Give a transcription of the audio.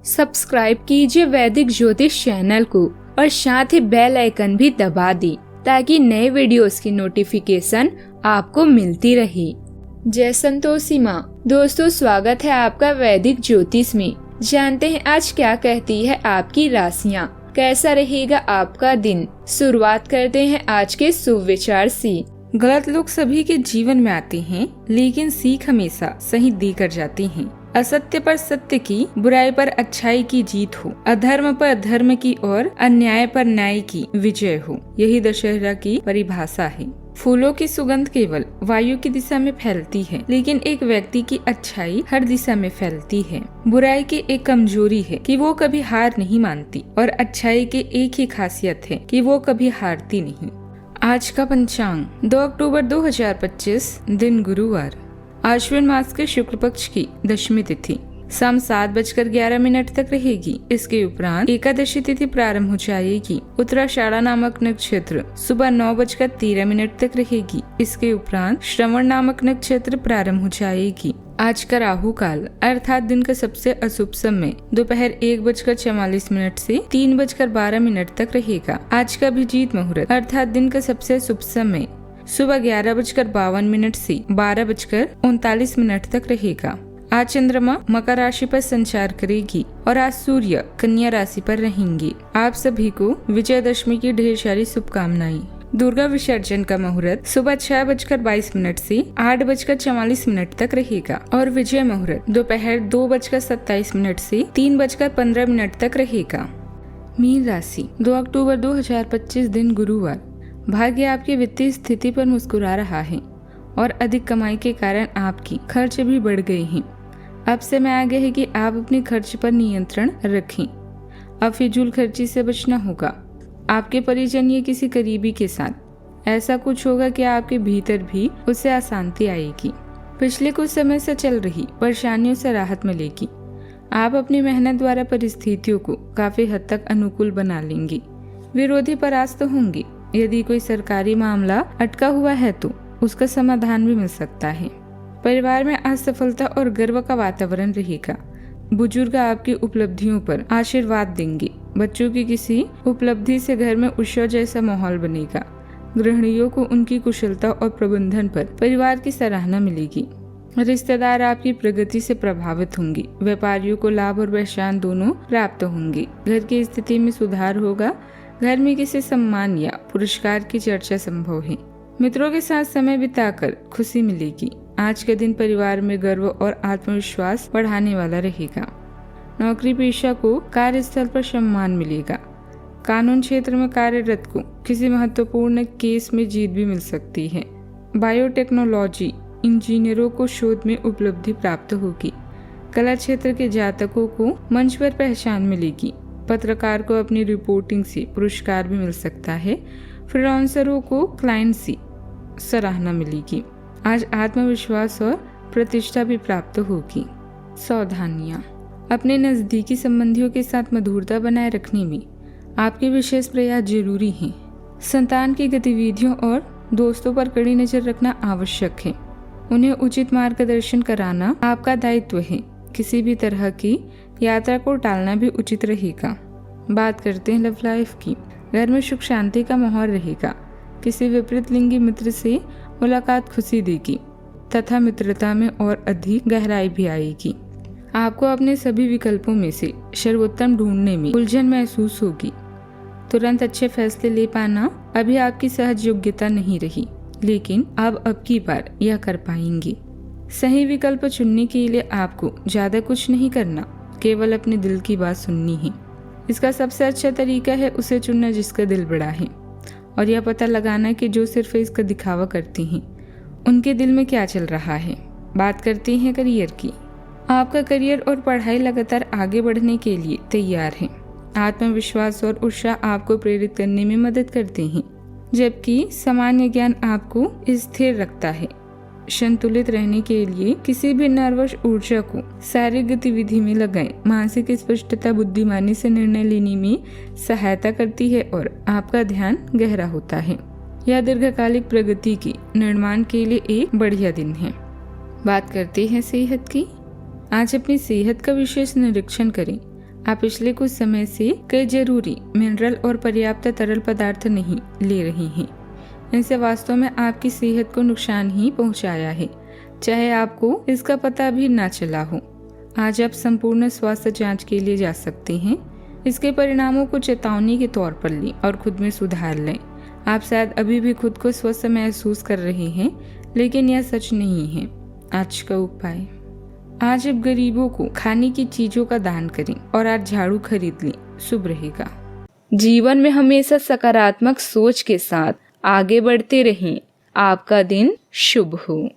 Subscribe कीजिए वैदिक ज्योतिष चैनल को और साथ ही बेल आइकन भी दबा दी ताकि नए वीडियोस की नोटिफिकेशन आपको मिलती रहे। जय संतोषी माँ। दोस्तों, स्वागत है आपका वैदिक ज्योतिष में। जानते हैं आज क्या कहती है आपकी राशियाँ, कैसा रहेगा आपका दिन। शुरुआत करते हैं आज के शुभ विचार से। गलत लोग सभी के जीवन में आते हैं, लेकिन सीख हमेशा सही देकर जाते हैं। असत्य पर सत्य की, बुराई पर अच्छाई की जीत हो, अधर्म पर धर्म की और अन्याय पर न्याय की विजय हो, यही दशहरा की परिभाषा है। फूलों की सुगंध केवल वायु की दिशा में फैलती है, लेकिन एक व्यक्ति की अच्छाई हर दिशा में फैलती है। बुराई की एक कमजोरी है कि वो कभी हार नहीं मानती और अच्छाई की एक ही खासियत है कि वो कभी हारती नहीं। आज का पंचांग 2 अक्टूबर 2025, दिन गुरुवार, आश्विन मास के शुक्ल पक्ष की दशमी तिथि शाम 7:11 तक रहेगी। इसके उपरांत एकादशी तिथि प्रारंभ हो जाएगी। उत्तराषाढ़ा नामक नक्षत्र सुबह 9:13 तक रहेगी। इसके उपरांत श्रवण नामक नक्षत्र प्रारंभ हो जाएगी। आज का राहु काल अर्थात दिन का सबसे अशुभ समय दोपहर 1:44 से 3:12 तक रहेगा। आज का अभिजीत मुहूर्त अर्थात दिन का सबसे शुभ समय सुबह 11:52 से 12:39 तक रहेगा। आज चंद्रमा मकर राशि पर संचार करेगी और आज सूर्य कन्या राशि पर रहेंगे। आप सभी को विजयदशमी की ढेर सारी शुभकामनाएं। दुर्गा विसर्जन का मुहूर्त सुबह 6:22 से 8:44 तक रहेगा और विजय मुहूर्त दोपहर 2:27 से 3:15 तक रहेगा। मीन राशि 2 अक्टूबर 2025, दिन गुरुवार। भाग्य आपकी वित्तीय स्थिति पर मुस्कुरा रहा है और अधिक कमाई के कारण आपकी खर्च भी बढ़ गए हैं। अब समय आ गया है कि आप अपने खर्च पर नियंत्रण रखें। अब फिजूल खर्ची से बचना होगा। आपके परिजन या किसी करीबी के साथ ऐसा कुछ होगा कि आपके भीतर भी उससे अशांति आएगी। पिछले कुछ समय से चल रही परेशानियों से राहत मिलेगी। आप अपनी मेहनत द्वारा परिस्थितियों को काफी हद तक अनुकूल बना लेंगे। विरोधी परास्त होंगे। यदि कोई सरकारी मामला अटका हुआ है तो उसका समाधान भी मिल सकता है। परिवार में असफलता और गर्व का वातावरण रहेगा। बुजुर्ग आपकी उपलब्धियों पर आशीर्वाद देंगे। बच्चों की किसी उपलब्धि से घर में उत्सव जैसा माहौल बनेगा। गृहिणियों को उनकी कुशलता और प्रबंधन पर परिवार की सराहना मिलेगी। रिश्तेदार आपकी प्रगति से प्रभावित होंगे। व्यापारियों को लाभ और पहचान दोनों प्राप्त होंगे। घर की स्थिति में सुधार होगा। घर में किसी सम्मान या पुरस्कार की चर्चा संभव है। मित्रों के साथ समय बिताकर खुशी मिलेगी। आज के दिन परिवार में गर्व और आत्मविश्वास बढ़ाने वाला रहेगा। नौकरी पेशा को कार्यस्थल पर सम्मान मिलेगा। कानून क्षेत्र में कार्यरत को किसी महत्वपूर्ण केस में जीत भी मिल सकती है। बायोटेक्नोलॉजी इंजीनियरों को शोध में उपलब्धि प्राप्त होगी। कला क्षेत्र के जातकों को मंच पर पहचान मिलेगी। पत्रकार को अपनी रिपोर्टिंग से पुरस्कार भी मिल सकता है। फ्रीलांसरों को क्लाइंट से सराहना मिलेगी। आज आत्मविश्वास और प्रतिष्ठा भी प्राप्त होगी। सावधानियां। अपने नजदीकी संबंधियों के साथ मधुरता बनाए रखने में आपके विशेष प्रयास जरूरी हैं। संतान की गतिविधियों और दोस्तों पर कड़ी नजर रखना आवश्यक है। उन्हें उचित मार्गदर्शन कराना आपका दायित्व है। किसी भी तरह की यात्रा को टालना भी उचित रहेगा। बात करते हैं लव लाइफ की। घर में सुख शांति का माहौल रहेगा। किसी विपरीत लिंगी मित्र से मुलाकात खुशी देगी तथा मित्रता में और अधिक गहराई भी आएगी। आपको अपने सभी विकल्पों में से सर्वोत्तम ढूंढने में उलझन महसूस होगी। तुरंत अच्छे फैसले ले पाना अभी आपकी सहज योग्यता नहीं रही, लेकिन अब की बार यह कर पाएंगी। सही विकल्प चुनने के लिए आपको ज्यादा कुछ नहीं करना, केवल अपने दिल की बात सुननी है। इसका सबसे अच्छा तरीका है उसे चुनना जिसका दिल बड़ा है और यह पता लगाना कि जो सिर्फ इसका दिखावा करते हैं उनके दिल में क्या चल रहा है। बात करते हैं करियर की। आपका करियर और पढ़ाई लगातार आगे बढ़ने के लिए तैयार है। आत्मविश्वास और उत्साह आपको प्रेरित करने में मदद करते हैं, जबकि सामान्य ज्ञान आपको स्थिर रखता है। संतुलित रहने के लिए किसी भी नर्वस ऊर्जा को शारीरिक गतिविधि में लगाएं। मानसिक स्पष्टता बुद्धिमानी से निर्णय लेने में सहायता करती है और आपका ध्यान गहरा होता है। यह दीर्घकालिक प्रगति के निर्माण के लिए एक बढ़िया दिन है। बात करते हैं सेहत की। आज अपनी सेहत का विशेष निरीक्षण करें। आप पिछले कुछ समय से कई जरूरी मिनरल और पर्याप्त तरल पदार्थ नहीं ले रही हैं। इनसे वास्तव में आपकी सेहत को नुकसान ही पहुंचाया है, चाहे आपको इसका पता भी ना चला हो। आज आप संपूर्ण स्वास्थ्य जांच के लिए जा सकते हैं। इसके परिणामों को चेतावनी के तौर पर लें और खुद में सुधार लें। आप शायद अभी भी खुद को स्वस्थ महसूस कर रहे हैं, लेकिन यह सच नहीं है। आज का उपाय, आज आप गरीबों को खाने की चीजों का दान करें और आज झाड़ू खरीद लें, शुभ रहेगा। जीवन में हमेशा सकारात्मक सोच के साथ आगे बढ़ते रहें। आपका दिन शुभ हो।